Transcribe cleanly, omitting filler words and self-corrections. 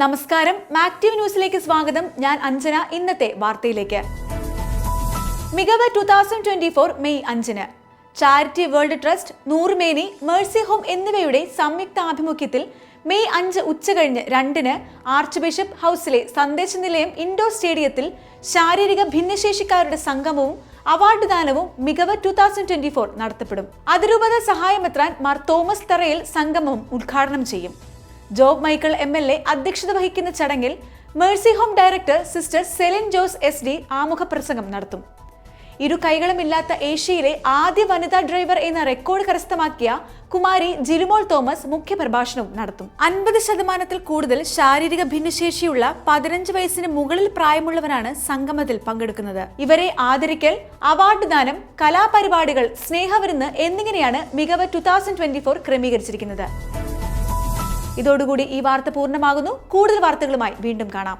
നമസ്കാരം, മാക്ടീവ് ന്യൂസിലേക്ക് സ്വാഗതം. ഞാൻ അഞ്ജന. ഇന്നത്തെ വാർത്തയിലേക്ക്. മികവ് 2024 മെയ് 5-ന് ചാരിറ്റി വേൾഡ് ട്രസ്റ്റ്, നൂർമേനി, മേഴ്സി ഹോം എന്നിവയുടെ സംയുക്ത ആഭിമുഖ്യത്തിൽ മെയ് 5 ഉച്ചകഴിഞ്ഞ് 2-ന് ആർച്ച് ബിഷപ്പ് ഹൗസിലെ സന്ദേശ നിലയം ഇൻഡോർ സ്റ്റേഡിയത്തിൽ ശാരീരിക ഭിന്നശേഷിക്കാരുടെ സംഗമവും അവാർഡ് ദാനവും മികവ് 2024 നടത്തപ്പെടും. അതിരൂപത സഹായമെത്രാൻ മാർ തോമസ് തറയിൽ സംഗമം ഉദ്ഘാടനം ചെയ്യും. ജോബ് മൈക്കിൾ MLA അധ്യക്ഷത വഹിക്കുന്ന ചടങ്ങിൽ Mercy home director sister Celine Jose SD ആമുഖ പ്രസംഗം നടത്തും. ഇരു കൈകളുമില്ലാത്ത ഏഷ്യയിലെ ആദ്യ വനിതാ ഡ്രൈവർ എന്ന റെക്കോർഡ് കരസ്ഥമാക്കിയ കുമാരി ജിലുമോൾ തോമസ് മുഖ്യപ്രഭാഷണവും നടത്തും. 50% കൂടുതൽ ശാരീരിക ഭിന്നശേഷിയുള്ള 15 വയസ്സിന് മുകളിൽ പ്രായമുള്ളവരാണ് സംഗമത്തിൽ പങ്കെടുക്കുന്നത്. ഇവരെ ആദരിക്കൽ, അവാർഡ് ദാനം, കലാപരിപാടികൾ, സ്നേഹവിരുന്ന് എന്നിങ്ങനെയാണ് മികവ് 2024 ക്രമീകരിച്ചിരിക്കുന്നത്. ഇതോടുകൂടി ഈ വാർത്ത പൂർണ്ണമാകുന്നു. കൂടുതൽ വാർത്തകളുമായി വീണ്ടും കാണാം.